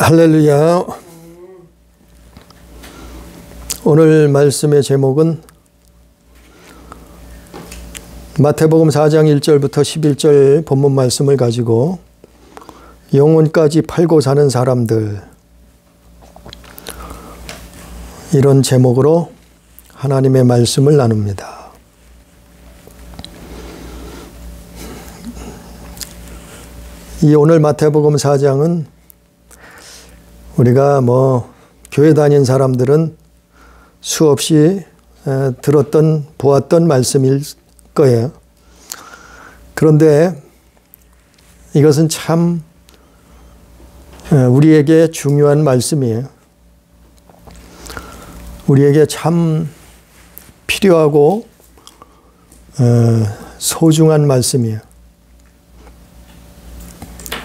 할렐루야. 오늘 말씀의 제목은 마태복음 4장 1절부터 11절 본문 말씀을 가지고 영혼까지 팔고 사는 사람들, 이런 제목으로 하나님의 말씀을 나눕니다. 이 오늘 마태복음 4장은 우리가 교회 다닌 사람들은 수없이 들었던, 보았던 말씀일 거예요. 그런데 이것은 참 우리에게 중요한 말씀이에요. 우리에게 참 필요하고 소중한 말씀이에요.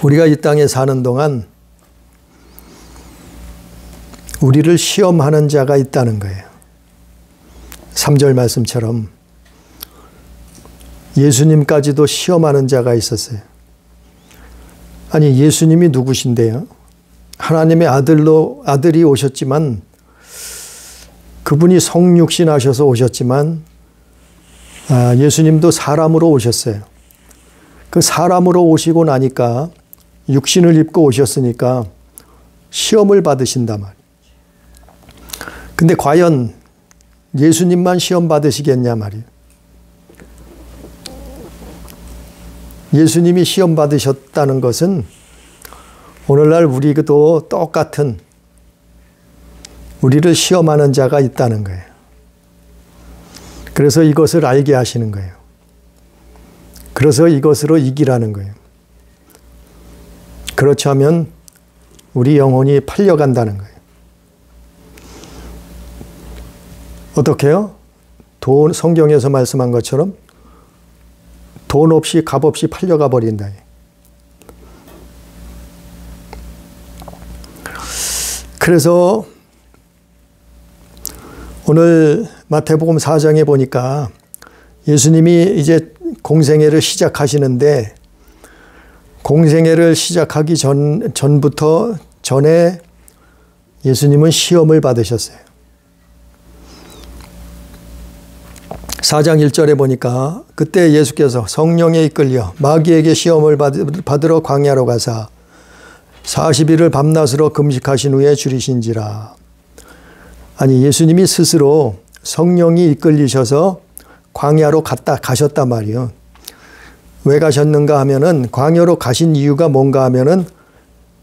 우리가 이 땅에 사는 동안 우리를 시험하는 자가 있다는 거예요. 3절 말씀처럼 예수님까지도 시험하는 자가 있었어요. 아니, 예수님이 누구신데요? 하나님의 아들이 오셨지만, 그분이 성육신 하셔서 오셨지만, 예수님도 사람으로 오셨어요. 그 사람으로 오시고 나니까, 육신을 입고 오셨으니까 시험을 받으신단 말이에요. 근데 과연 예수님만 시험 받으시겠냐 말이에요. 예수님이 시험 받으셨다는 것은 오늘날 우리도 똑같은 우리를 시험하는 자가 있다는 거예요. 그래서 이것을 알게 하시는 거예요. 그래서 이것으로 이기라는 거예요. 그렇지 않으면 우리 영혼이 팔려간다는 거예요. 어떻게요? 성경에서 말씀한 것처럼 돈 없이 값 없이 팔려가 버린다. 그래서 오늘 마태복음 4장에 보니까 예수님이 이제 공생애를 시작하시는데, 공생애를 시작하기 전에 예수님은 시험을 받으셨어요. 4장 1절에 보니까 그때 예수께서 성령에 이끌려 마귀에게 시험을 받으러 광야로 가사 40일을 밤낮으로 금식하신 후에 줄이신지라. 아니, 예수님이 스스로 성령이 이끌리셔서 광야로 가셨단 말이에요. 왜 가셨는가 하면은, 광야로 가신 이유가 뭔가 하면은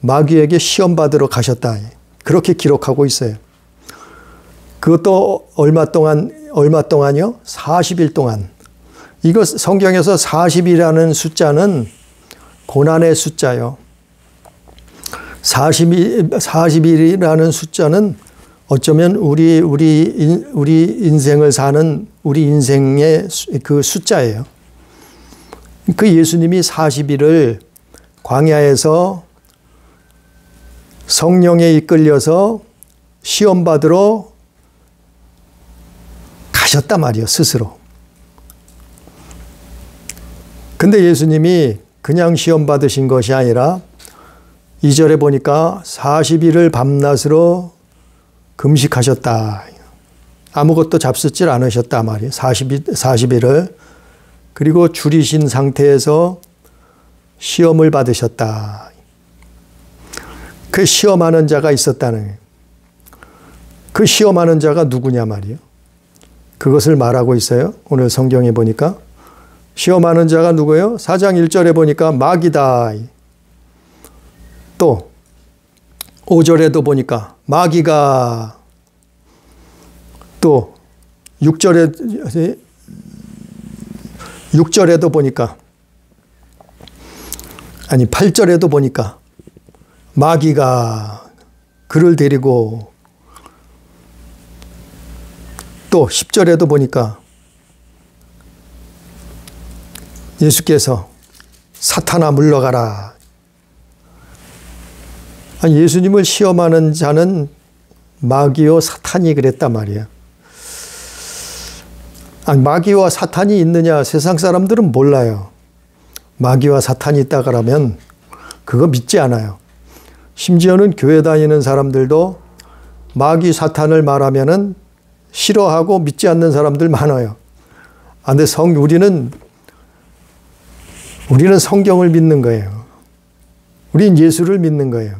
마귀에게 시험 받으러 가셨다. 그렇게 기록하고 있어요. 그것도 얼마 동안요? 40일 동안. 이거 성경에서 40이라는 숫자는 고난의 숫자요. 40일이라는 숫자는 어쩌면 우리 인생을 사는 우리 인생의 그 숫자예요. 그 예수님이 40일을 광야에서 성령에 이끌려서 시험 받으러 가셨단 말이에요, 스스로. 근데 예수님이 그냥 시험 받으신 것이 아니라 2절에 보니까 40일을 밤낮으로 금식하셨다. 아무것도 잡수질 않으셨단 말이에요. 40일을. 그리고 줄이신 상태에서 시험을 받으셨다. 그 시험하는 자가 있었다는 거예요. 그 시험하는 자가 누구냐 말이에요. 그것을 말하고 있어요. 오늘 성경에 보니까. 시험하는 자가 누구예요? 4장 1절에 보니까 마귀다. 또 5절에도 보니까 마귀가, 또 6절에도 보니까, 아니 8절에도 보니까 마귀가 그를 데리고, 또 10절에도 보니까 예수께서 사탄아 물러가라. 아니, 예수님을 시험하는 자는 마귀요 사탄이 그랬단 말이에요. 아니, 마귀와 사탄이 있느냐? 세상 사람들은 몰라요. 마귀와 사탄이 있다 그러면 그거 믿지 않아요. 심지어는 교회 다니는 사람들도 마귀 사탄을 말하면은 싫어하고 믿지 않는 사람들 많아요. 근데 우리는 성경을 믿는 거예요. 우린 예수를 믿는 거예요.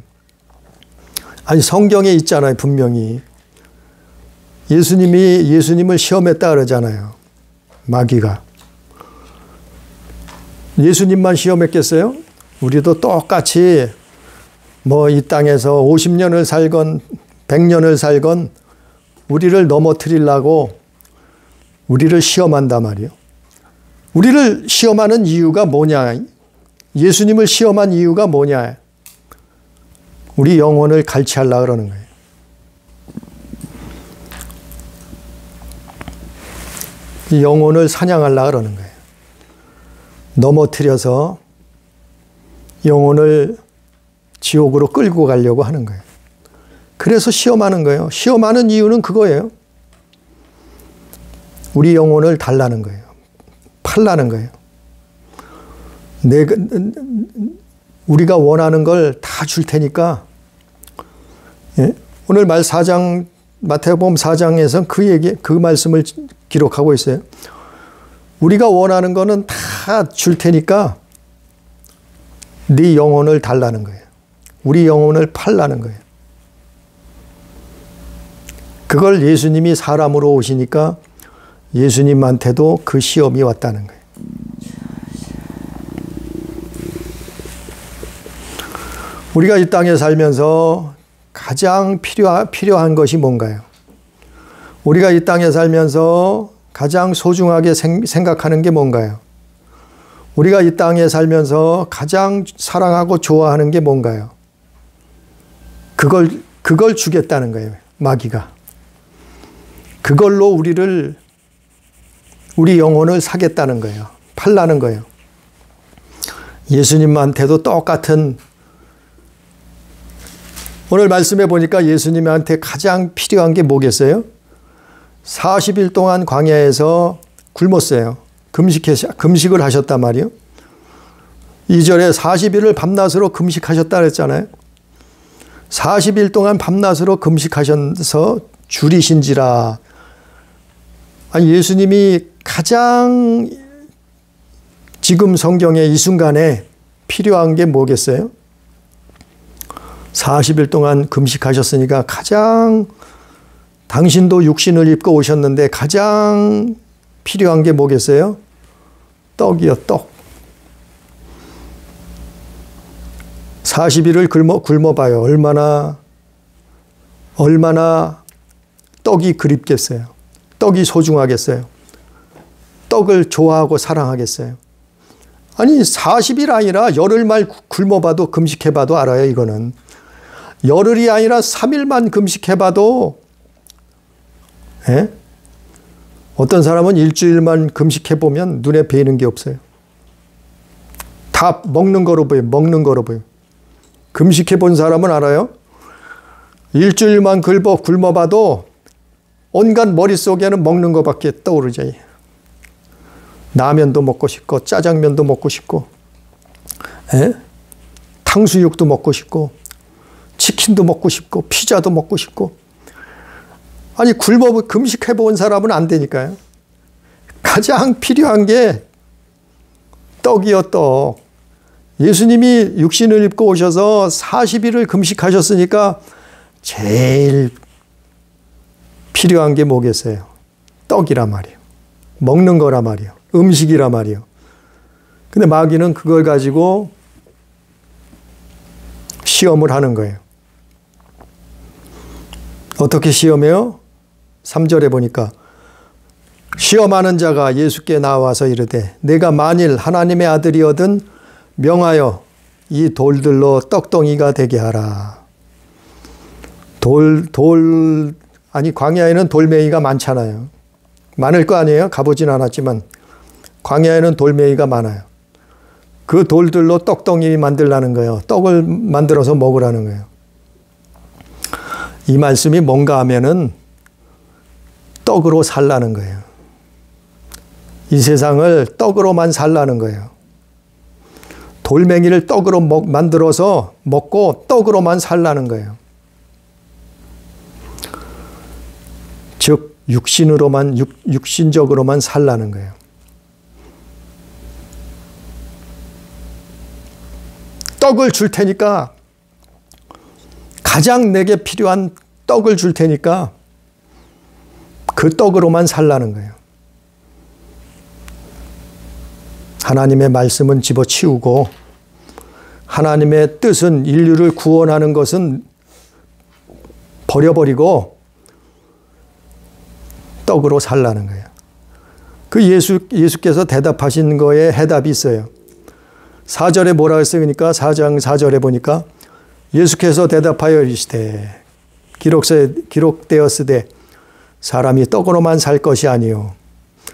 아니, 성경에 있잖아요, 분명히. 예수님을 시험했다 그러잖아요. 마귀가. 예수님만 시험했겠어요? 우리도 똑같이 이 땅에서 50년을 살건 100년을 살건 우리를 넘어뜨리려고 우리를 시험한단 말이에요. 우리를 시험하는 이유가 뭐냐? 예수님을 시험한 이유가 뭐냐? 우리 영혼을 갈취하려고 그러는 거예요. 이 영혼을 사냥하려고 그러는 거예요. 넘어뜨려서 영혼을 지옥으로 끌고 가려고 하는 거예요. 그래서 시험하는 거예요. 시험하는 이유는 그거예요. 우리 영혼을 달라는 거예요. 팔라는 거예요. 우리가 원하는 걸 다 줄 테니까. 예? 오늘 마태복음 4장에서 그 말씀을 기록하고 있어요. 우리가 원하는 거는 다 줄 테니까 네 영혼을 달라는 거예요. 우리 영혼을 팔라는 거예요. 그걸 예수님이 사람으로 오시니까 예수님한테도 그 시험이 왔다는 거예요. 우리가 이 땅에 살면서 가장 필요한 것이 뭔가요? 우리가 이 땅에 살면서 가장 소중하게 생각하는 게 뭔가요? 우리가 이 땅에 살면서 가장 사랑하고 좋아하는 게 뭔가요? 그걸 주겠다는 거예요, 마귀가. 그걸로 우리 영혼을 사겠다는 거예요. 팔라는 거예요. 예수님한테도 똑같은, 오늘 말씀해 보니까 예수님한테 가장 필요한 게 뭐겠어요? 40일 동안 광야에서 굶었어요. 금식을 하셨단 말이에요. 2절에 40일을 밤낮으로 금식하셨다 그랬잖아요. 40일 동안 밤낮으로 금식하셔서 줄이신지라. 아니, 예수님이 가장 지금 성경에 이 순간에 필요한 게 뭐겠어요? 40일 동안 금식하셨으니까 가장, 당신도 육신을 입고 오셨는데 가장 필요한 게 뭐겠어요? 떡이요, 떡. 40일을 굶어봐요. 얼마나 떡이 그립겠어요. 떡이 소중하겠어요. 떡을 좋아하고 사랑하겠어요. 아니, 40일 아니라 열흘만 굶어봐도, 금식해봐도 알아요, 이거는. 열흘이 아니라 3일만 금식해봐도, 예? 어떤 사람은 일주일만 금식해보면 눈에 뵈는 게 없어요. 다 먹는 거로 보여. 금식해본 사람은 알아요? 일주일만 굶어봐도 온갖 머릿속에는 먹는 것밖에 떠오르죠. 라면도 먹고 싶고, 짜장면도 먹고 싶고, 에? 탕수육도 먹고 싶고, 치킨도 먹고 싶고, 피자도 먹고 싶고. 아니, 금식해본 사람은 안 되니까요. 가장 필요한 게 떡이요, 떡. 예수님이 육신을 입고 오셔서 40일을 금식하셨으니까 제일 필요한 게 뭐겠어요? 떡이란 말이에요. 먹는 거란 말이에요. 음식이란 말이에요. 근데 마귀는 그걸 가지고 시험을 하는 거예요. 어떻게 시험해요? 3절에 보니까 시험하는 자가 예수께 나와서 이르되 내가 만일 하나님의 아들이거든 명하여 이 돌들로 떡덩이가 되게 하라. 아니, 광야에는 돌멩이가 많잖아요. 많을 거 아니에요? 가보진 않았지만 광야에는 돌멩이가 많아요. 그 돌들로 떡덩이 만들라는 거예요. 떡을 만들어서 먹으라는 거예요. 이 말씀이 뭔가 하면은 떡으로 살라는 거예요. 이 세상을 떡으로만 살라는 거예요. 돌멩이를 떡으로 만들어서 먹고 떡으로만 살라는 거예요. 즉 육신적으로만 살라는 거예요. 떡을 줄 테니까, 가장 내게 필요한 떡을 줄 테니까 그 떡으로만 살라는 거예요. 하나님의 말씀은 집어치우고 하나님의 뜻은, 인류를 구원하는 것은 버려버리고 떡으로 살라는 거예요. 그 예수께서 대답하신 거에 해답이 있어요. 4절에 뭐라고 했어요? 그러니까 4장 4절에 보니까 예수께서 대답하여 이르시되 기록되었으되 사람이 떡으로만 살 것이 아니요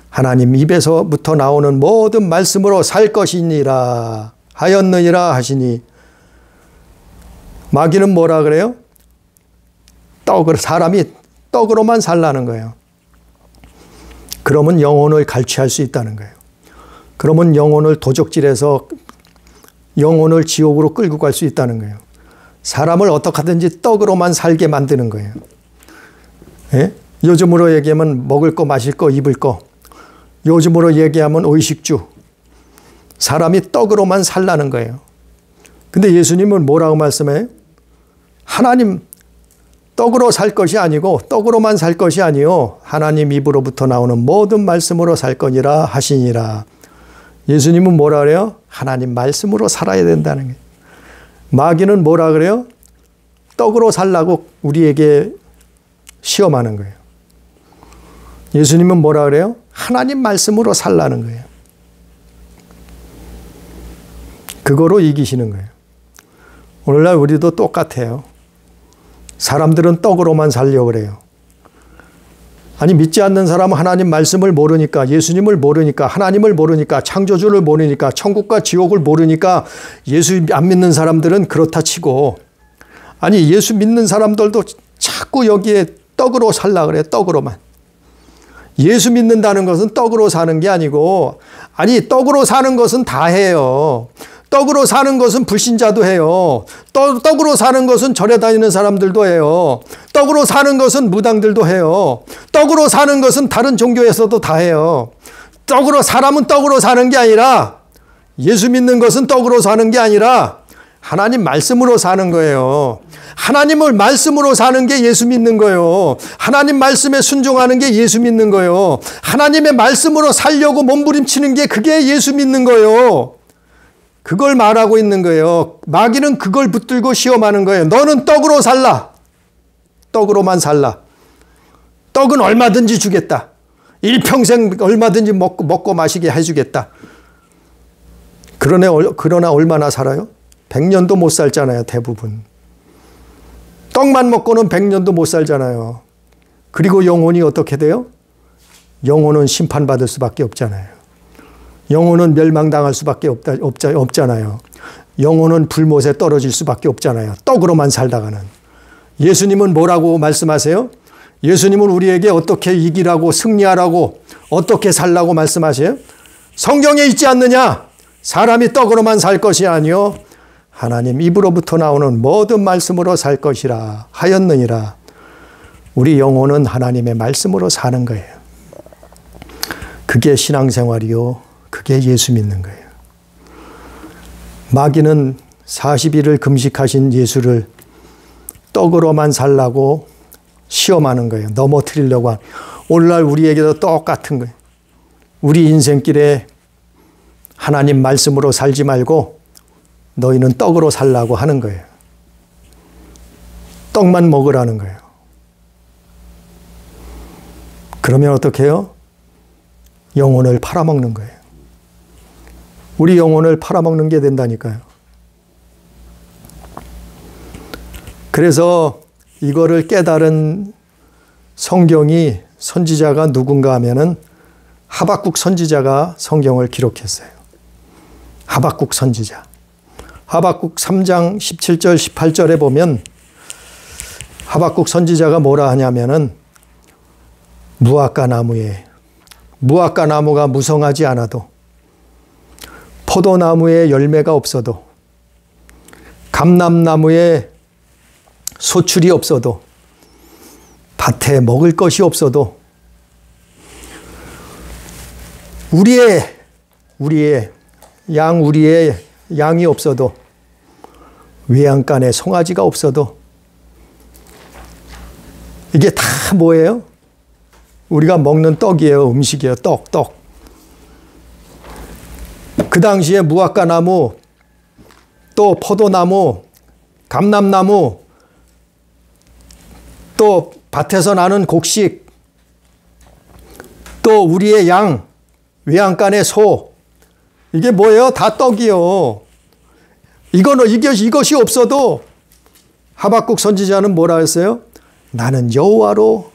하나님 입에서부터 나오는 모든 말씀으로 살 것이니라 하였느니라 하시니, 마귀는 뭐라 그래요? 사람이 떡으로만 살라는 거예요. 그러면 영혼을 갈취할 수 있다는 거예요. 그러면 영혼을 도적질해서 영혼을 지옥으로 끌고 갈 수 있다는 거예요. 사람을 어떻게 하든지 떡으로만 살게 만드는 거예요. 예? 요즘으로 얘기하면 먹을 거, 마실 거, 입을 거. 요즘으로 얘기하면 의식주. 사람이 떡으로만 살라는 거예요. 근데 예수님은 뭐라고 말씀해요? 하나님 떡으로 살 것이 아니고, 떡으로만 살 것이 아니요 하나님 입으로부터 나오는 모든 말씀으로 살 거니라 하시니라. 예수님은 뭐라 그래요? 하나님 말씀으로 살아야 된다는 거예요. 마귀는 뭐라 그래요? 떡으로 살라고 우리에게 시험하는 거예요. 예수님은 뭐라 그래요? 하나님 말씀으로 살라는 거예요. 그거로 이기시는 거예요. 오늘날 우리도 똑같아요. 사람들은 떡으로만 살려고 그래요. 아니, 믿지 않는 사람은 하나님 말씀을 모르니까, 예수님을 모르니까, 하나님을 모르니까, 창조주를 모르니까, 천국과 지옥을 모르니까 예수 안 믿는 사람들은 그렇다 치고, 아니 예수 믿는 사람들도 자꾸 여기에 떡으로 살라 그래요. 떡으로만. 예수 믿는다는 것은 떡으로 사는 게 아니고, 아니 떡으로 사는 것은 다 해요. 떡으로 사는 것은 불신자도 해요. 떡으로 사는 것은 절에 다니는 사람들도 해요. 떡으로 사는 것은 무당들도 해요. 떡으로 사는 것은 다른 종교에서도 다 해요. 사람은 떡으로 사는 게 아니라, 예수 믿는 것은 떡으로 사는 게 아니라 하나님 말씀으로 사는 거예요. 하나님을 말씀으로 사는 게 예수 믿는 거예요. 하나님 말씀에 순종하는 게 예수 믿는 거예요. 하나님의 말씀으로 살려고 몸부림치는 게 그게 예수 믿는 거예요. 그걸 말하고 있는 거예요. 마귀는 그걸 붙들고 시험하는 거예요. 너는 떡으로 살라. 떡으로만 살라. 떡은 얼마든지 주겠다. 일평생 얼마든지 먹고 마시게 해주겠다. 그러나 얼마나 살아요? 100년도 못 살잖아요, 대부분. 떡만 먹고는 100년도 못 살잖아요. 그리고 영혼이 어떻게 돼요? 영혼은 심판받을 수밖에 없잖아요. 영혼은 멸망당할 수밖에 없잖아요. 영혼은 불못에 떨어질 수밖에 없잖아요. 떡으로만 살다가는. 예수님은 뭐라고 말씀하세요? 예수님은 우리에게 어떻게 이기라고, 승리하라고, 어떻게 살라고 말씀하세요? 성경에 있지 않느냐? 사람이 떡으로만 살 것이 아니요 하나님 입으로부터 나오는 모든 말씀으로 살 것이라 하였느니라. 우리 영혼은 하나님의 말씀으로 사는 거예요. 그게 신앙생활이요. 그게 예수 믿는 거예요. 마귀는 40일을 금식하신 예수를 떡으로만 살라고 시험하는 거예요. 넘어뜨리려고 하는. 오늘날 우리에게도 똑같은 거예요. 우리 인생길에 하나님 말씀으로 살지 말고 너희는 떡으로 살라고 하는 거예요. 떡만 먹으라는 거예요. 그러면 어떻게 해요? 영혼을 팔아먹는 거예요. 우리 영혼을 팔아먹는 게 된다니까요. 그래서 이거를 깨달은 성경이, 선지자가 누군가 하면은 하박국 선지자가 성경을 기록했어요. 하박국 선지자. 하박국 3장 17절 18절에 보면 하박국 선지자가 뭐라 하냐면은 무화과 나무가 무성하지 않아도 포도나무에 열매가 없어도, 감람나무에 소출이 없어도, 밭에 먹을 것이 없어도, 우리의 양이 없어도, 외양간에 송아지가 없어도, 이게 다 뭐예요? 우리가 먹는 떡이에요. 음식이에요. 떡. 그 당시에 무화과나무, 또 포도나무, 감람나무, 또 밭에서 나는 곡식, 또 우리의 양, 외양간의 소, 이게 뭐예요? 다 떡이요. 이것이 없어도 하박국 선지자는 뭐라 했어요? 나는 여호와로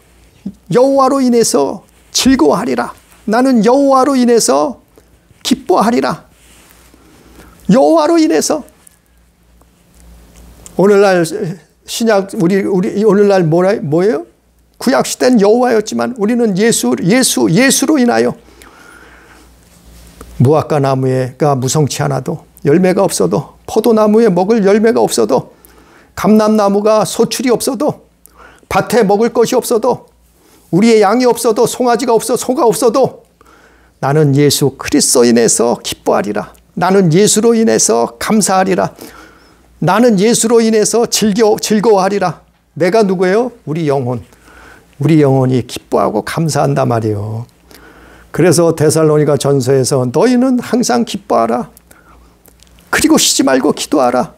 인해서 즐거워하리라. 나는 여호와로 인해서 기뻐하리라. 여호와로 인해서. 오늘날 신약 우리 오늘날 뭐예요? 구약 시대는 여호와였지만 우리는 예수로 인하여 무화과 나무가 무성치 않아도, 열매가 없어도, 포도나무에 먹을 열매가 없어도, 감람나무가 소출이 없어도, 밭에 먹을 것이 없어도, 우리의 양이 없어도, 송아지가 없어 소가 없어도 나는 예수 그리스도 인해서 기뻐하리라. 나는 예수로 인해서 감사하리라. 나는 예수로 인해서 즐거워하리라. 내가 누구예요? 우리 영혼이 기뻐하고 감사한단 말이에요. 그래서 데살로니가 전서에서 너희는 항상 기뻐하라. 그리고 쉬지 말고 기도하라.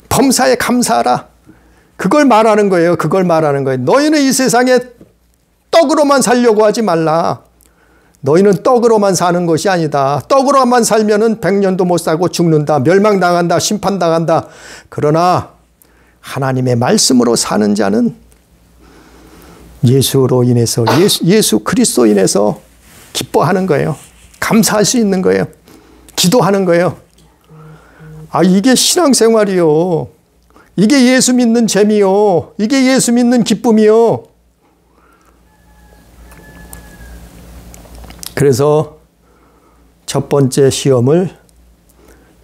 범사에 감사하라. 그걸 말하는 거예요. 너희는 이 세상에 떡으로만 살려고 하지 말라. 너희는 떡으로만 사는 것이 아니다. 떡으로만 살면은 100년도 못 살고 죽는다. 멸망당한다. 심판당한다. 그러나 하나님의 말씀으로 사는 자는 예수로 인해서, 예수 그리스도 인해서 기뻐하는 거예요. 감사할 수 있는 거예요. 기도하는 거예요. 이게 신앙생활이요. 이게 예수 믿는 재미요. 이게 예수 믿는 기쁨이요. 그래서 첫 번째 시험을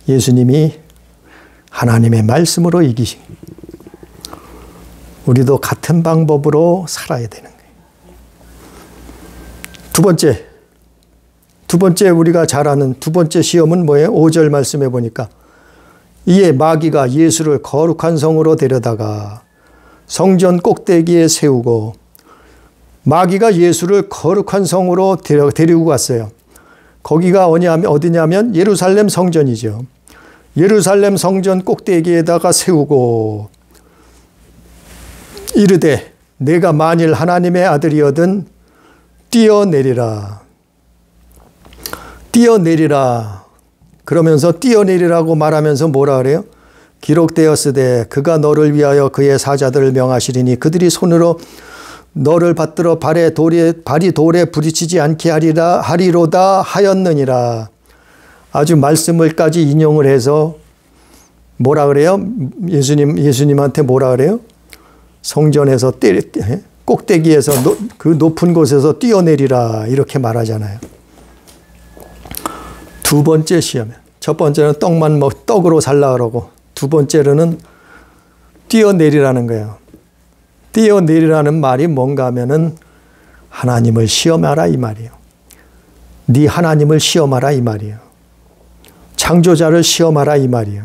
예수님이 하나님의 말씀으로 이기신, 우리도 같은 방법으로 살아야 되는 거예요. 두 번째 우리가 잘 아는 두 번째 시험은 뭐예요? 5절 말씀해 보니까 이에 마귀가 예수를 거룩한 성으로 데려다가 성전 꼭대기에 세우고, 마귀가 예수를 거룩한 성으로 데리고 갔어요. 거기가 어디냐면 예루살렘 성전이죠. 예루살렘 성전 꼭대기에다가 세우고 이르되 내가 만일 하나님의 아들이거든 뛰어내리라. 그러면서 뛰어내리라고 말하면서 뭐라 그래요? 기록되었으되 그가 너를 위하여 그의 사자들을 명하시리니 그들이 손으로 너를 받들어 발이 돌에 부딪히지 않게 하리로다 하였느니라. 아주 말씀을까지 인용을 해서 뭐라 그래요? 예수님한테 뭐라 그래요? 성전에서 꼭대기에서 그 높은 곳에서 뛰어내리라 이렇게 말하잖아요. 두 번째 시험. 첫 번째는 떡으로 살라 그러고, 두 번째로는 뛰어내리라는 거예요. 뛰어내리라는 말이 뭔가 하면은 하나님을 시험하라 이 말이에요. 네 하나님을 시험하라 이 말이에요. 창조자를 시험하라 이 말이에요.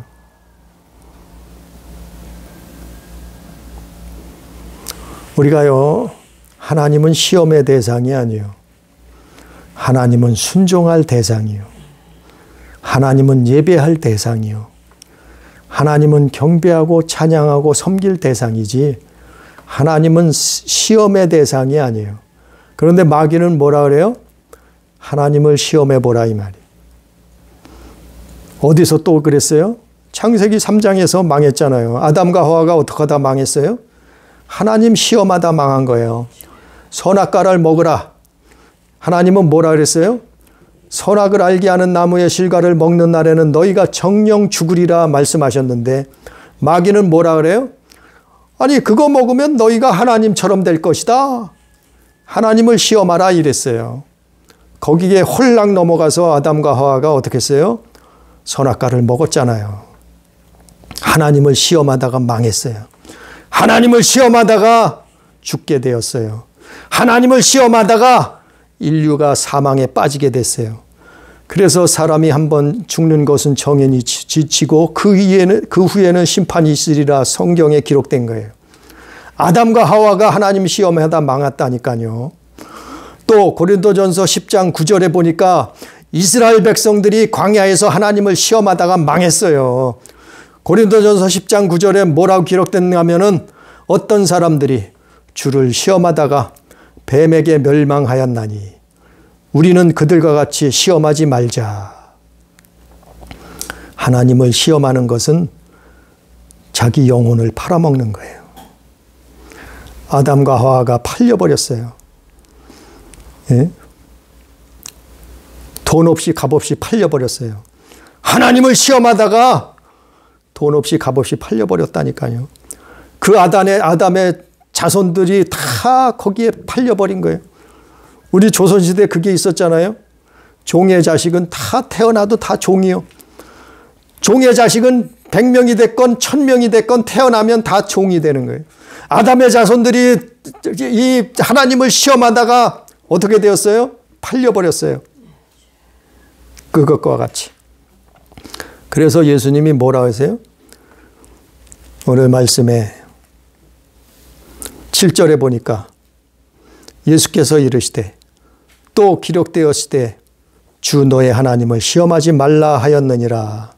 우리가요, 하나님은 시험의 대상이 아니에요. 하나님은 순종할 대상이에요. 하나님은 예배할 대상이요. 하나님은 경배하고 찬양하고 섬길 대상이지 하나님은 시험의 대상이 아니에요. 그런데 마귀는 뭐라 그래요? 하나님을 시험해 보라 이 말이에요. 어디서 또 그랬어요? 창세기 3장에서 망했잖아요. 아담과 하와가 어떻게 하다 망했어요? 하나님 시험하다 망한 거예요. 선악과를 먹으라. 하나님은 뭐라 그랬어요? 선악을 알게 하는 나무의 실과를 먹는 날에는 너희가 정령 죽으리라 말씀하셨는데 마귀는 뭐라 그래요? 아니 그거 먹으면 너희가 하나님처럼 될 것이다. 하나님을 시험하라 이랬어요. 거기에 홀랑 넘어가서 아담과 하와가 어떻게 했어요? 선악과를 먹었잖아요. 하나님을 시험하다가 망했어요. 하나님을 시험하다가 죽게 되었어요. 하나님을 시험하다가 인류가 사망에 빠지게 됐어요. 그래서 사람이 한번 죽는 것은 정연히 지치고 그 후에는 심판이 있으리라 성경에 기록된 거예요. 아담과 하와가 하나님 시험하다 망했다니까요. 또 고린도전서 10장 9절에 보니까 이스라엘 백성들이 광야에서 하나님을 시험하다가 망했어요. 고린도전서 10장 9절에 뭐라고 기록됐냐 하면은 어떤 사람들이 주를 시험하다가 뱀에게 멸망하였나니 우리는 그들과 같이 시험하지 말자. 하나님을 시험하는 것은 자기 영혼을 팔아먹는 거예요. 아담과 하와가 팔려버렸어요. 예? 돈 없이 값없이 팔려버렸어요. 하나님을 시험하다가 돈 없이 값없이 팔려버렸다니까요. 그 아담의 자손들이 다 거기에 팔려버린 거예요. 우리 조선시대에 그게 있었잖아요. 종의 자식은 다 태어나도 다 종이요. 종의 자식은 100명이 됐건 1000명이 됐건 태어나면 다 종이 되는 거예요. 아담의 자손들이 이 하나님을 시험하다가 어떻게 되었어요? 팔려버렸어요. 그것과 같이. 그래서 예수님이 뭐라고 하세요? 오늘 말씀에 7절에 보니까 예수께서 이르시되 또 기록되었으되 주 너의 하나님을 시험하지 말라 하였느니라.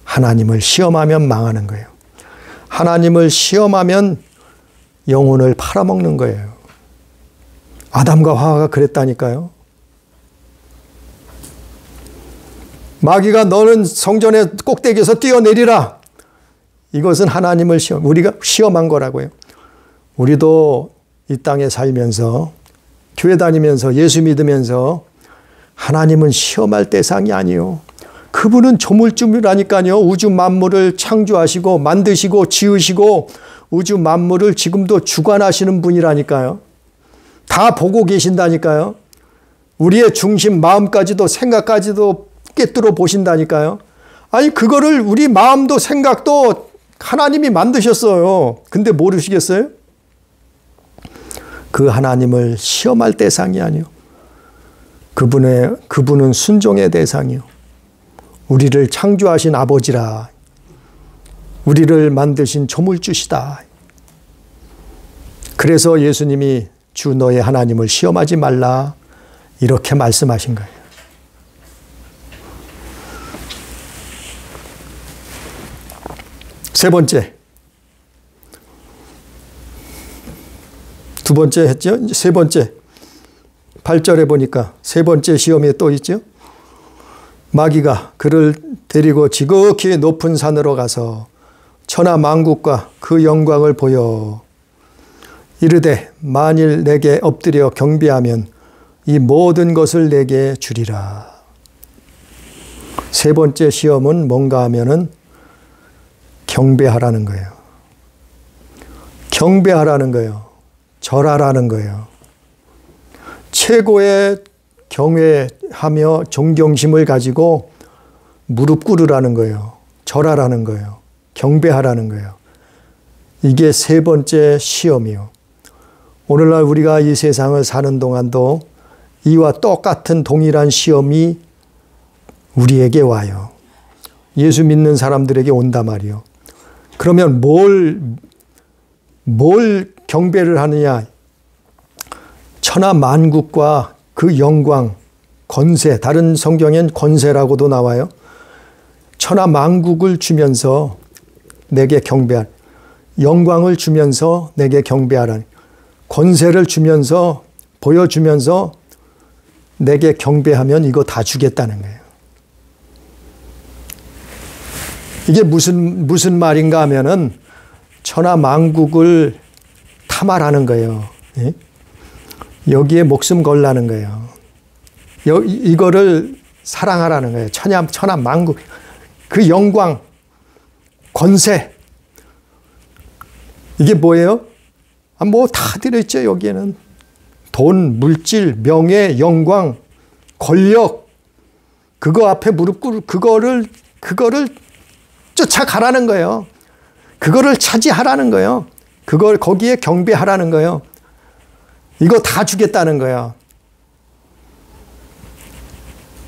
하나님을 시험하면 망하는 거예요. 하나님을 시험하면 영혼을 팔아먹는 거예요. 아담과 하와가 그랬다니까요. 마귀가 너는 성전의 꼭대기에서 뛰어내리라. 이것은 하나님을 우리가 시험한 거라고요. 우리도 이 땅에 살면서 교회 다니면서 예수 믿으면서 하나님은 시험할 대상이 아니요. 그분은 조물주라니까요. 우주 만물을 창조하시고 만드시고 지으시고 우주 만물을 지금도 주관하시는 분이라니까요. 다 보고 계신다니까요. 우리의 중심 마음까지도 생각까지도 꿰뚫어 보신다니까요. 아니 그거를 우리 마음도 생각도 하나님이 만드셨어요. 근데 모르시겠어요? 그 하나님을 시험할 대상이 아니요. 그분은 순종의 대상이요. 우리를 창조하신 아버지라. 우리를 만드신 조물주시다. 그래서 예수님이 주 너의 하나님을 시험하지 말라. 이렇게 말씀하신 거예요. 세 번째. 두 번째 했죠? 세 번째. 8절에 보니까 세 번째 시험이 또 있죠? 마귀가 그를 데리고 지극히 높은 산으로 가서 천하 만국과 그 영광을 보여 이르되 만일 내게 엎드려 경배하면 이 모든 것을 내게 주리라. 세 번째 시험은 뭔가 하면은 경배하라는 거예요. 경배하라는 거예요. 절하라는 거예요. 최고의 경외하며 존경심을 가지고 무릎 꿇으라는 거예요. 절하라는 거예요. 경배하라는 거예요. 이게 세 번째 시험이요. 오늘날 우리가 이 세상을 사는 동안도 이와 똑같은 동일한 시험이 우리에게 와요. 예수 믿는 사람들에게 온단 말이요. 그러면 뭘 경배를 하느냐? 천하 만국과 그 영광, 권세, 다른 성경엔 권세라고도 나와요. 천하 만국을 주면서 내게 경배하라. 영광을 주면서 내게 경배하라. 권세를 주면서 보여주면서 내게 경배하면 이거 다 주겠다는 거예요. 이게 무슨 말인가 하면은 천하 만국을 탐하라는 거예요. 예? 여기에 목숨 걸라는 거예요. 이거를 사랑하라는 거예요. 천하 만국. 그 영광, 권세. 이게 뭐예요? 뭐 다 들어있죠, 여기에는. 돈, 물질, 명예, 영광, 권력. 그거 앞에 무릎 꿇고 그거를 쫓아가라는 거예요. 그거를 차지하라는 거예요. 그걸 거기에 경배하라는 거예요. 이거 다 주겠다는 거예요.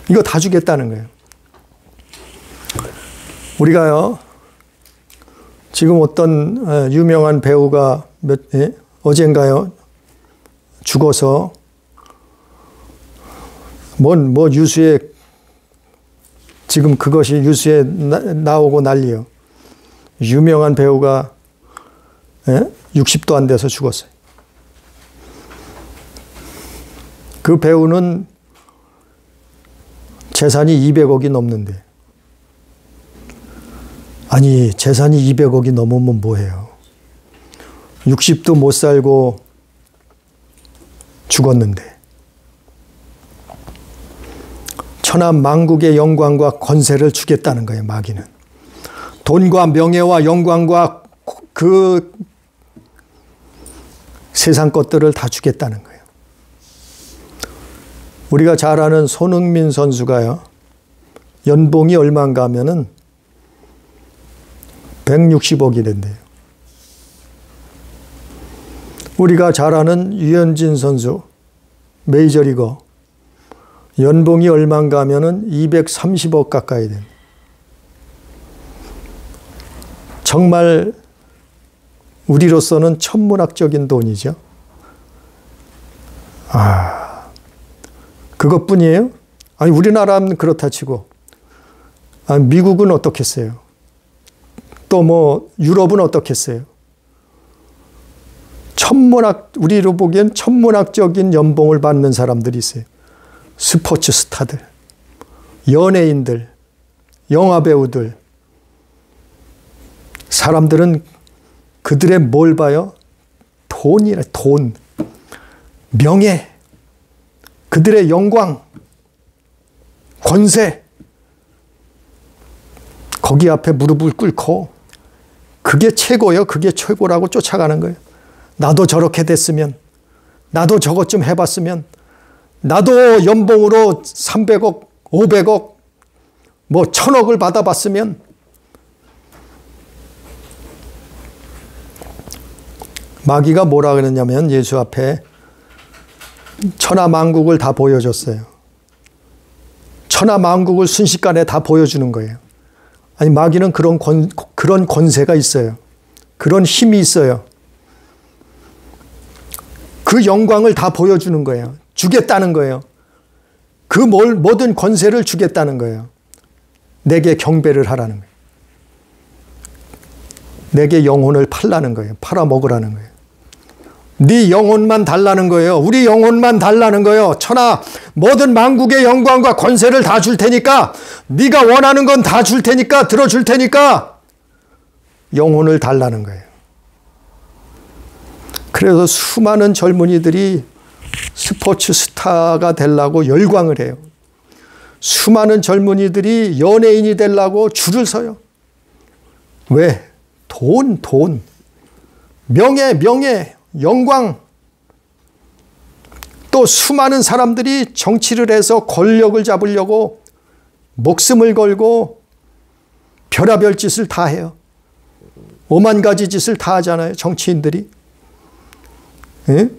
이거 다 주겠다는 거예요. 우리가요, 지금 어떤 유명한 배우가 어젠가요, 죽어서 뭐 뉴스에 지금 그것이 뉴스에 나오고 난리요. 유명한 배우가 60도 안 돼서 죽었어요. 그 배우는 재산이 200억이 넘는데, 아니 재산이 200억이 넘으면 뭐해요. 60도 못 살고 죽었는데 천하만국의 영광과 권세를 주겠다는 거예요. 마귀는 돈과 명예와 영광과 그 세상 것들을 다 주겠다는 거예요. 우리가 잘 아는 손흥민 선수가요, 연봉이 얼마인가 하면은 160억이 된대요. 우리가 잘 아는 유현진 선수, 메이저리거, 연봉이 얼마인가 하면은 230억 가까이 됩니다. 정말 우리로서는 천문학적인 돈이죠. 그것뿐이에요? 아니 우리나라는 그렇다 치고, 미국은 어떻겠어요? 또 뭐 유럽은 어떻겠어요? 우리로 보기엔 천문학적인 연봉을 받는 사람들이 있어요. 스포츠 스타들, 연예인들, 영화배우들. 사람들은 그들의 뭘 봐요? 돈이래, 돈. 명예. 그들의 영광. 권세. 거기 앞에 무릎을 꿇고 그게 최고예요. 그게 최고라고 쫓아가는 거예요. 나도 저렇게 됐으면, 나도 저것 좀 해봤으면, 나도 연봉으로 300억, 500억, 뭐 1000억을 받아봤으면. 마귀가 뭐라 그랬냐면 예수 앞에 천하만국을 다 보여줬어요. 천하만국을 순식간에 다 보여주는 거예요. 아니 마귀는 그런 권세가 있어요. 그런 힘이 있어요. 그 영광을 다 보여주는 거예요. 주겠다는 거예요. 그 모든 권세를 주겠다는 거예요. 내게 경배를 하라는 거예요. 내게 영혼을 팔라는 거예요. 팔아먹으라는 거예요. 네 영혼만 달라는 거예요. 우리 영혼만 달라는 거예요. 천하 모든 만국의 영광과 권세를 다 줄 테니까, 네가 원하는 건 다 줄 테니까, 들어줄 테니까 영혼을 달라는 거예요. 그래서 수많은 젊은이들이 스포츠 스타가 되려고 열광을 해요. 수많은 젊은이들이 연예인이 되려고 줄을 서요. 왜? 돈. 명예, 영광. 또 수많은 사람들이 정치를 해서 권력을 잡으려고 목숨을 걸고 별의별 짓을 다 해요. 오만 가지 짓을 다 하잖아요. 정치인들이. 예?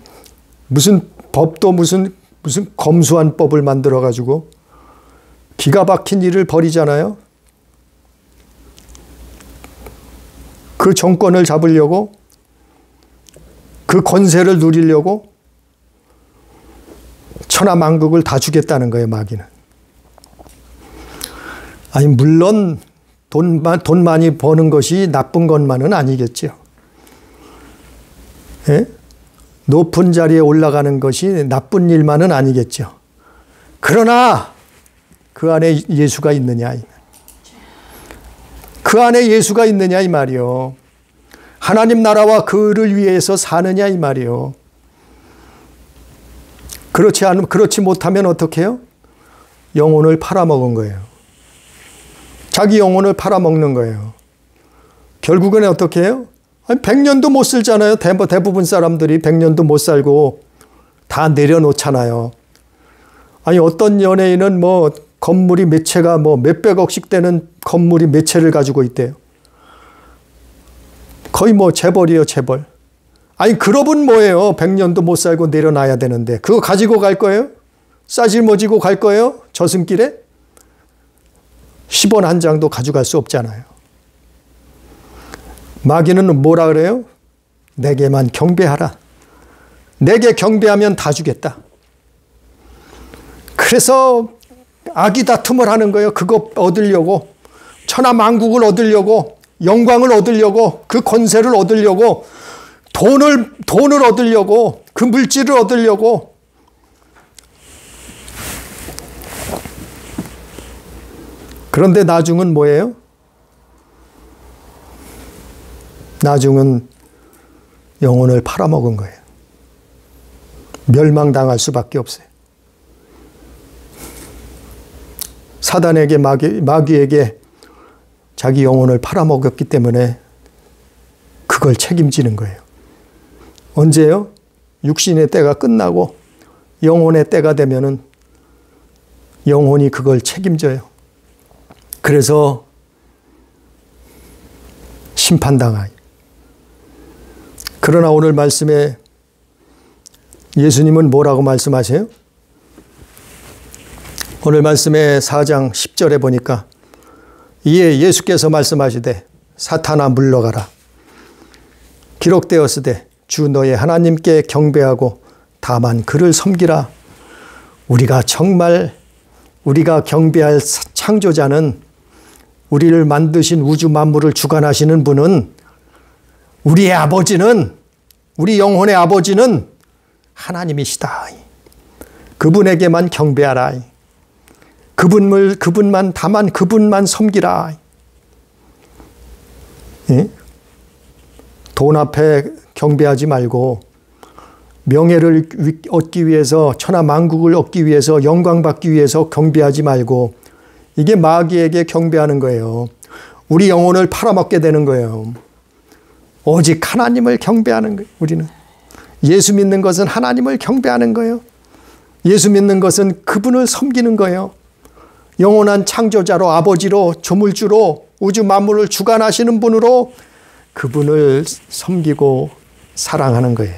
무슨 법도 무슨 검수한 법을 만들어 가지고 기가 막힌 일을 벌이잖아요. 그 정권을 잡으려고, 그 권세를 누리려고 천하만국을 다 주겠다는 거예요. 마귀는. 아니 물론 돈 많이 버는 것이 나쁜 것만은 아니겠죠. 예? 높은 자리에 올라가는 것이 나쁜 일만은 아니겠죠. 그러나 그 안에 예수가 있느냐, 그 안에 예수가 있느냐 이 말이요. 하나님 나라와 그를 위해서 사느냐 이 말이요. 그렇지 못하면 어떻게 해요? 영혼을 팔아먹은 거예요. 자기 영혼을 팔아먹는 거예요. 결국은 어떻게 해요? 100년도 못 살잖아요. 대부분 사람들이 100년도 못 살고 다 내려놓잖아요. 아니 어떤 연예인은 뭐 건물이 몇 채가 뭐 몇백억씩 되는 건물이 몇 채를 가지고 있대요. 거의 뭐 재벌이에요, 재벌. 아니, 그룹은 뭐예요? 100년도 못 살고 내려놔야 되는데 그거 가지고 갈 거예요? 싸질머지고 갈 거예요? 저승길에? 10원 한 장도 가져갈 수 없잖아요. 마귀는 뭐라 그래요? 내게만 경배하라. 내게 경배하면 다 주겠다. 그래서 악이 다툼을 하는 거예요. 그거 얻으려고. 천하만국을 얻으려고. 영광을 얻으려고. 그 권세를 얻으려고. 돈을 얻으려고. 그 물질을 얻으려고. 그런데 나중은 뭐예요? 나중은 영혼을 팔아먹은 거예요. 멸망당할 수밖에 없어요. 사단에게 마귀에게 자기 영혼을 팔아먹었기 때문에 그걸 책임지는 거예요. 언제요? 육신의 때가 끝나고 영혼의 때가 되면은 영혼이 그걸 책임져요. 그래서 심판당하요. 그러나 오늘 말씀에 예수님은 뭐라고 말씀하세요? 오늘 말씀에 4장 10절에 보니까 이에 예수께서 말씀하시되 사탄아 물러가라. 기록되었으되 주 너의 하나님께 경배하고 다만 그를 섬기라. 우리가 경배할 창조자는, 우리를 만드신 우주 만물을 주관하시는 분은, 우리의 아버지는, 우리 영혼의 아버지는 하나님이시다. 그분에게만 경배하라. 다만 그분만 섬기라. 예? 돈 앞에 경배하지 말고 명예를 얻기 위해서, 천하만국을 얻기 위해서, 영광 받기 위해서 경배하지 말고, 이게 마귀에게 경배하는 거예요. 우리 영혼을 팔아먹게 되는 거예요. 오직 하나님을 경배하는 거예요. 우리는 예수 믿는 것은 하나님을 경배하는 거예요. 예수 믿는 것은 그분을 섬기는 거예요. 영원한 창조자로, 아버지로, 조물주로, 우주 만물을 주관하시는 분으로 그분을 섬기고 사랑하는 거예요.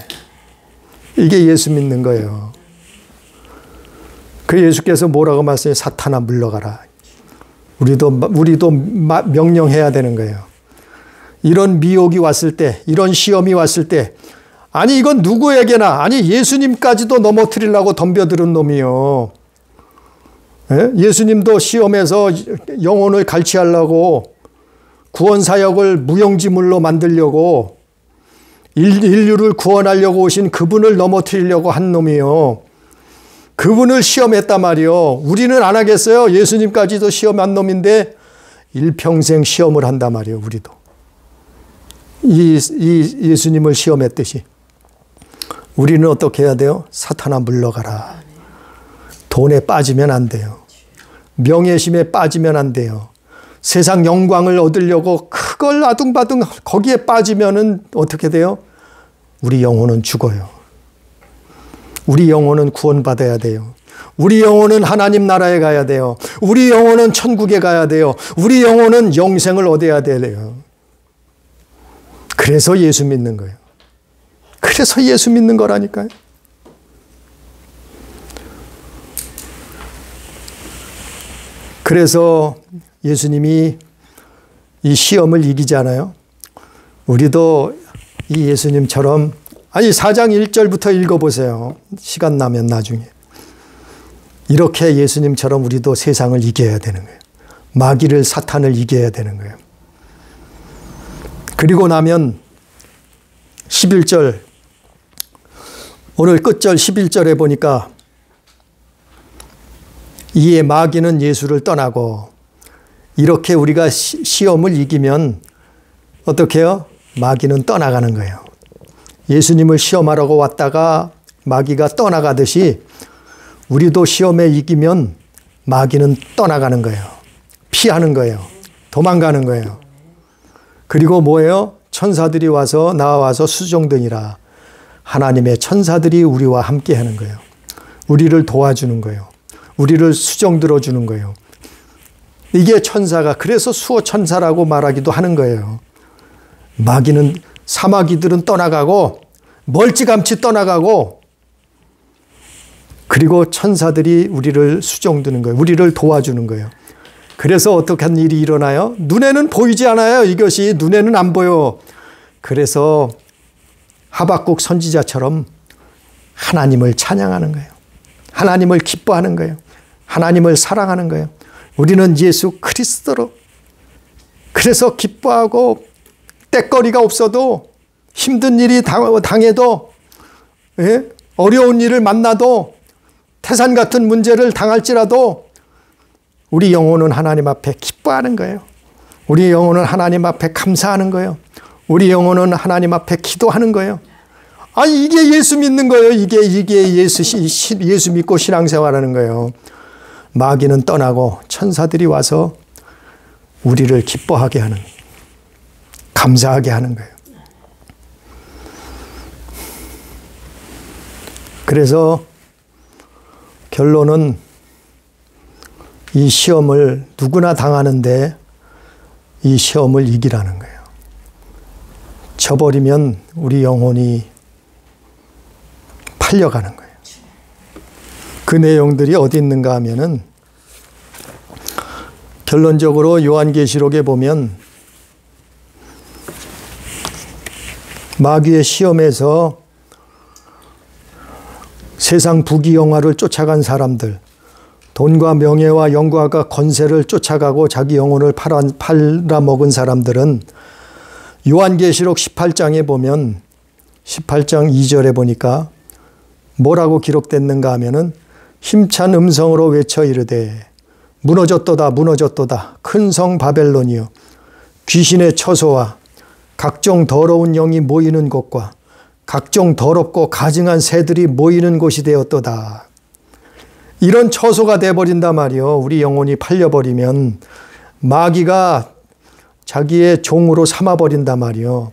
이게 예수 믿는 거예요. 그 예수께서 뭐라고 말씀해요? 사탄아 물러가라. 우리도 명령해야 되는 거예요. 이런 미혹이 왔을 때, 이런 시험이 왔을 때, 아니 이건 누구에게나, 아니 예수님까지도 넘어뜨리려고 덤벼드는 놈이요. 예수님도 시험에서 영혼을 갈취하려고, 구원사역을 무용지물로 만들려고, 인류를 구원하려고 오신 그분을 넘어뜨리려고 한 놈이요. 그분을 시험했단 말이요. 우리는 안 하겠어요? 예수님까지도 시험한 놈인데 일평생 시험을 한단 말이에요. 우리도. 이 예수님을 시험했듯이 우리는 어떻게 해야 돼요? 사탄아 물러가라. 돈에 빠지면 안 돼요. 명예심에 빠지면 안 돼요. 세상 영광을 얻으려고 그걸 아둥바둥 거기에 빠지면은 어떻게 돼요? 우리 영혼은 죽어요. 우리 영혼은 구원받아야 돼요. 우리 영혼은 하나님 나라에 가야 돼요. 우리 영혼은 천국에 가야 돼요. 우리 영혼은 영생을 얻어야 돼요. 그래서 예수 믿는 거예요. 그래서 예수 믿는 거라니까요. 그래서 예수님이 이 시험을 이기잖아요. 우리도 이 예수님처럼, 아니 4장 1절부터 읽어보세요. 시간 나면 나중에. 이렇게 예수님처럼 우리도 세상을 이겨야 되는 거예요. 마귀를, 사탄을 이겨야 되는 거예요. 그리고 나면 11절, 오늘 끝절 11절에 보니까 이에 마귀는 예수를 떠나고, 이렇게 우리가 시험을 이기면 어떻게 해요? 마귀는 떠나가는 거예요. 예수님을 시험하라고 왔다가 마귀가 떠나가듯이 우리도 시험에 이기면 마귀는 떠나가는 거예요. 피하는 거예요. 도망가는 거예요. 그리고 뭐예요? 천사들이 와서 나와서 수종드니라. 하나님의 천사들이 우리와 함께 하는 거예요. 우리를 도와주는 거예요. 우리를 수정 들어주는 거예요. 이게 천사가, 그래서 수호천사라고 말하기도 하는 거예요. 마귀는, 사마귀들은 떠나가고 멀찌감치 떠나가고, 그리고 천사들이 우리를 수정드는 거예요. 우리를 도와주는 거예요. 그래서 어떻게 한 일이 일어나요? 눈에는 보이지 않아요. 이것이 눈에는 안 보여. 그래서 하박국 선지자처럼 하나님을 찬양하는 거예요. 하나님을 기뻐하는 거예요. 하나님을 사랑하는 거예요. 우리는 예수 그리스도로. 그래서 기뻐하고, 때거리가 없어도, 힘든 일이 당해도, 어려운 일을 만나도, 태산 같은 문제를 당할지라도 우리 영혼은 하나님 앞에 기뻐하는 거예요. 우리 영혼은 하나님 앞에 감사하는 거예요. 우리 영혼은 하나님 앞에 기도하는 거예요. 아니, 이게 예수 믿는 거예요. 이게 예수 믿고 신앙생활하는 거예요. 마귀는 떠나고 천사들이 와서 우리를 기뻐하게 하는, 감사하게 하는 거예요. 그래서 결론은 이 시험을 누구나 당하는데 이 시험을 이기라는 거예요. 져버리면 우리 영혼이 팔려가는 거예요. 그 내용들이 어디 있는가 하면은 결론적으로 요한계시록에 보면 마귀의 시험에서 세상 부귀영화를 쫓아간 사람들, 돈과 명예와 영광과 권세를 쫓아가고 자기 영혼을 팔아먹은 사람들은 요한계시록 18장에 보면 18장 2절에 보니까 뭐라고 기록됐는가 하면은 힘찬 음성으로 외쳐 이르되 무너졌도다 무너졌도다 큰 성 바벨론이여 귀신의 처소와 각종 더러운 영이 모이는 곳과 각종 더럽고 가증한 새들이 모이는 곳이 되었도다. 이런 처소가 돼버린단 말이요. 우리 영혼이 팔려버리면 마귀가 자기의 종으로 삼아버린단 말이요.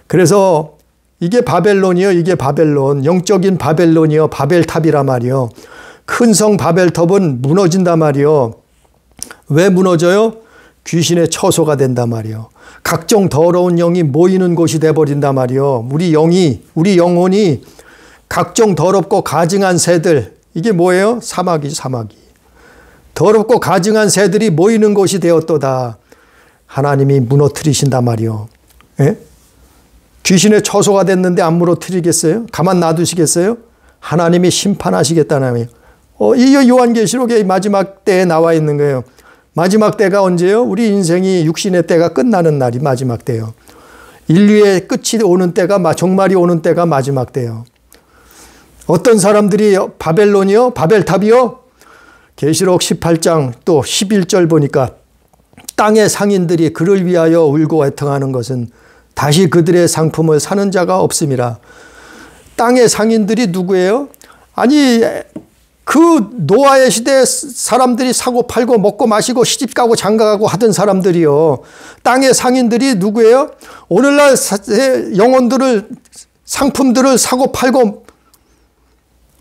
그래서 이게 바벨론이요. 이게 바벨론. 영적인 바벨론이요. 바벨탑이란 말이요. 큰 성 바벨탑은 무너진단 말이요. 왜 무너져요? 귀신의 처소가 된단 말이요. 각종 더러운 영이 모이는 곳이 돼버린단 말이요. 우리 영혼이 각종 더럽고 가증한 새들, 이게 뭐예요? 사마귀. 더럽고 가증한 새들이 모이는 곳이 되었도다. 하나님이 무너뜨리신단 말이요. 예? 귀신의 처소가 됐는데 안 무너뜨리겠어요? 가만 놔두시겠어요? 하나님이 심판하시겠다는 말이에요. 이 요한계시록의 마지막 때에 나와 있는 거예요. 마지막 때가 언제요? 우리 인생이 육신의 때가 끝나는 날이 마지막 때예요. 인류의 끝이 오는 때가, 종말이 오는 때가 마지막 때예요. 어떤 사람들이 바벨론이요? 바벨탑이요? 계시록 18장 또 11절 보니까 땅의 상인들이 그를 위하여 울고 애통하는 것은 다시 그들의 상품을 사는 자가 없음이라. 땅의 상인들이 누구예요? 아니, 그 노아의 시대에 사람들이 사고 팔고 먹고 마시고 시집가고 장가가고 하던 사람들이요. 땅의 상인들이 누구예요? 오늘날 영혼들을, 상품들을 사고 팔고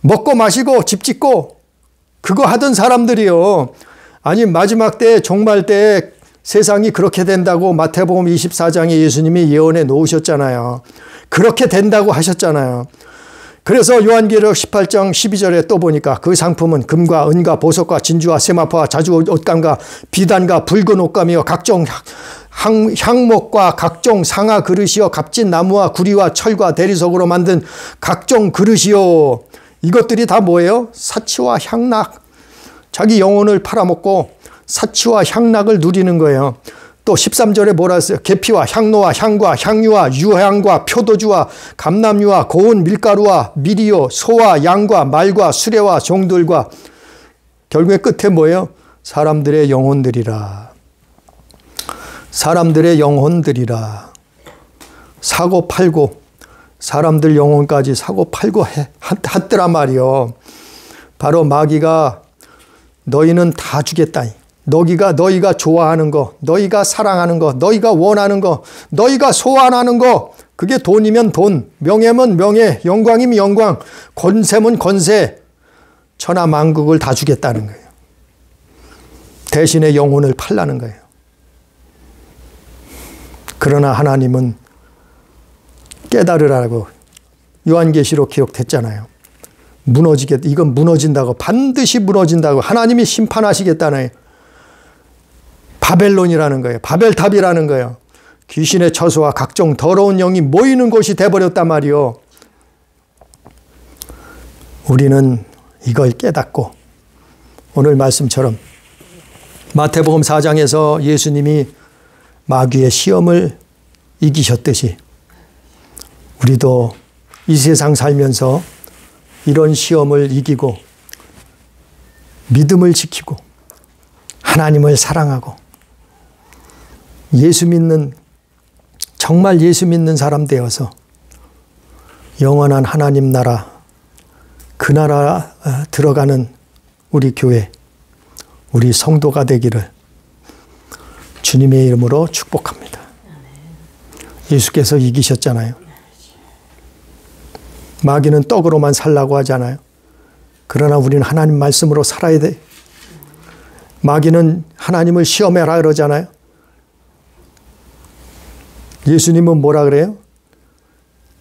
먹고 마시고 집 짓고 그거 하던 사람들이요. 아니, 마지막 때, 종말 때 세상이 그렇게 된다고 마태복음 24장에 예수님이 예언해 놓으셨잖아요. 그렇게 된다고 하셨잖아요. 그래서 요한계시록 18장 12절에 또 보니까 그 상품은 금과 은과 보석과 진주와 세마포와 자주 옷감과 비단과 붉은 옷감이요 각종 향목과 각종 상아 그릇이요 값진 나무와 구리와 철과 대리석으로 만든 각종 그릇이요. 이것들이 다 뭐예요? 사치와 향락. 자기 영혼을 팔아먹고 사치와 향락을 누리는 거예요. 또 13절에 뭐라 했어요? 계피와 향로와 향과 향유와 유향과 표도주와 감람유와 고운 밀가루와 미리요 소와 양과 말과 수레와 종들과 결국에 끝에 뭐예요? 사람들의 영혼들이라. 사람들의 영혼들이라. 사고 팔고 사람들 영혼까지 사고 팔고 했더란 말이요. 바로 마귀가 너희는 다 주겠다. 너희가 좋아하는 거, 너희가 사랑하는 거, 너희가 원하는 거, 너희가 소원하는 거, 그게 돈이면 돈, 명예면 명예, 영광이면 영광, 권세면 권세, 천하 만국을 다 주겠다는 거예요. 대신에 영혼을 팔라는 거예요. 그러나 하나님은 깨달으라고 요한계시록 기록됐잖아요. 이건 무너진다고, 반드시 무너진다고 하나님이 심판하시겠다는 바벨론이라는 거예요. 바벨탑이라는 거예요. 귀신의 처소와 각종 더러운 영이 모이는 곳이 돼버렸단 말이요. 우리는 이걸 깨닫고 오늘 말씀처럼 마태복음 4장에서 예수님이 마귀의 시험을 이기셨듯이 우리도 이 세상 살면서 이런 시험을 이기고 믿음을 지키고 하나님을 사랑하고 정말 예수 믿는 사람 되어서 영원한 하나님 나라, 그 나라 들어가는 우리 교회, 우리 성도가 되기를 주님의 이름으로 축복합니다. 예수께서 이기셨잖아요. 마귀는 떡으로만 살라고 하잖아요. 그러나 우리는 하나님 말씀으로 살아야 돼. 마귀는 하나님을 시험해라 그러잖아요. 예수님은 뭐라 그래요?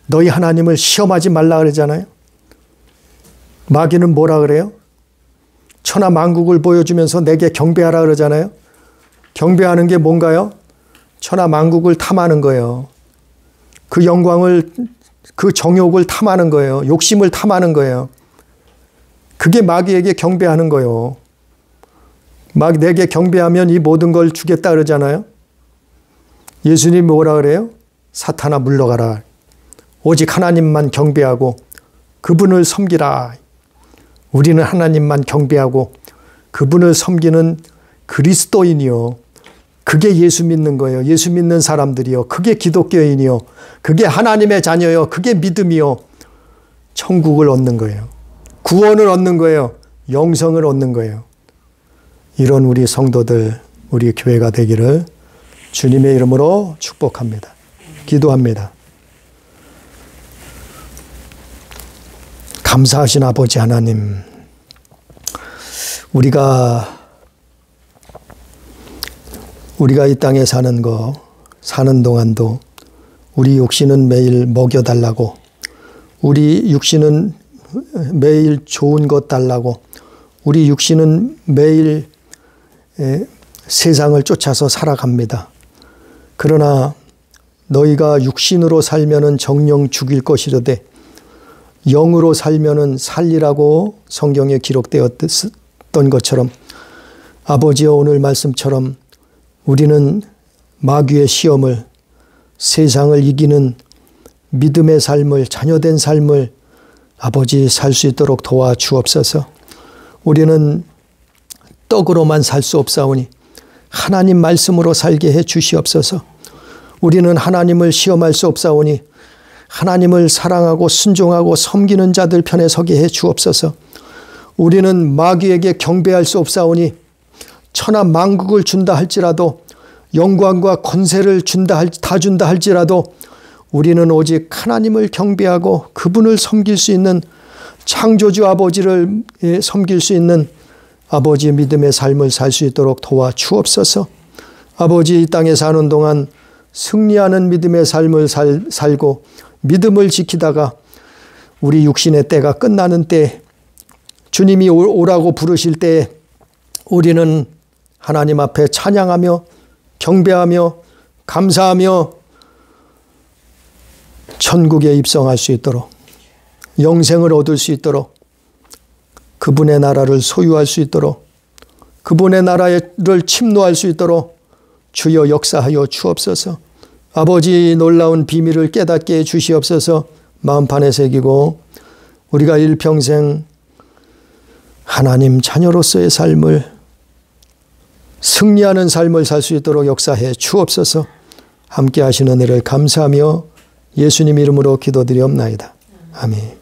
너희 하나님을 시험하지 말라 그러잖아요. 마귀는 뭐라 그래요? 천하 만국을 보여주면서 내게 경배하라 그러잖아요. 경배하는 게 뭔가요? 천하 만국을 탐하는 거예요. 그 영광을, 그 정욕을 탐하는 거예요. 욕심을 탐하는 거예요. 그게 마귀에게 경배하는 거예요. 내게 경배하면 이 모든 걸 주겠다 그러잖아요. 예수님이 뭐라 그래요? 사탄아 물러가라. 오직 하나님만 경배하고 그분을 섬기라. 우리는 하나님만 경배하고 그분을 섬기는 그리스도인이요. 그게 예수 믿는 거예요. 예수 믿는 사람들이요. 그게 기독교인이요. 그게 하나님의 자녀요. 그게 믿음이요. 천국을 얻는 거예요. 구원을 얻는 거예요. 영생을 얻는 거예요. 이런 우리 성도들, 우리 교회가 되기를 주님의 이름으로 축복합니다. 기도합니다. 감사하신 아버지 하나님, 우리가 이 땅에 사는 동안도 우리 육신은 매일 먹여달라고, 우리 육신은 매일 좋은 것 달라고, 우리 육신은 매일 세상을 쫓아서 살아갑니다. 그러나 너희가 육신으로 살면은 정령 죽일 것이로되 영으로 살면은 살리라고 성경에 기록되었던 것처럼 아버지여, 오늘 말씀처럼 우리는 마귀의 시험을, 세상을 이기는 믿음의 삶을, 자녀된 삶을 아버지 살 수 있도록 도와주옵소서. 우리는 떡으로만 살 수 없사오니 하나님 말씀으로 살게 해 주시옵소서. 우리는 하나님을 시험할 수 없사오니 하나님을 사랑하고 순종하고 섬기는 자들 편에 서게 해 주옵소서. 우리는 마귀에게 경배할 수 없사오니 천하 만국을 준다 할지라도, 영광과 권세를 다 준다 할지라도 우리는 오직 하나님을 경배하고 그분을 섬길 수 있는, 창조주 아버지를 섬길 수 있는 아버지의 믿음의 삶을 살 수 있도록 도와주옵소서. 아버지, 이 땅에 사는 동안 승리하는 믿음의 삶을 살고 믿음을 지키다가 우리 육신의 때가 끝나는 때, 주님이 오라고 부르실 때 우리는 하나님 앞에 찬양하며 경배하며 감사하며 천국에 입성할 수 있도록, 영생을 얻을 수 있도록, 그분의 나라를 소유할 수 있도록, 그분의 나라를 침노할 수 있도록 주여 역사하여 주옵소서. 아버지, 놀라운 비밀을 깨닫게 해 주시옵소서. 마음판에 새기고 우리가 일평생 하나님 자녀로서의 삶을, 승리하는 삶을 살 수 있도록 역사해 주옵소서. 함께 하시는 은혜를 감사하며 예수님 이름으로 기도드리옵나이다. 아멘.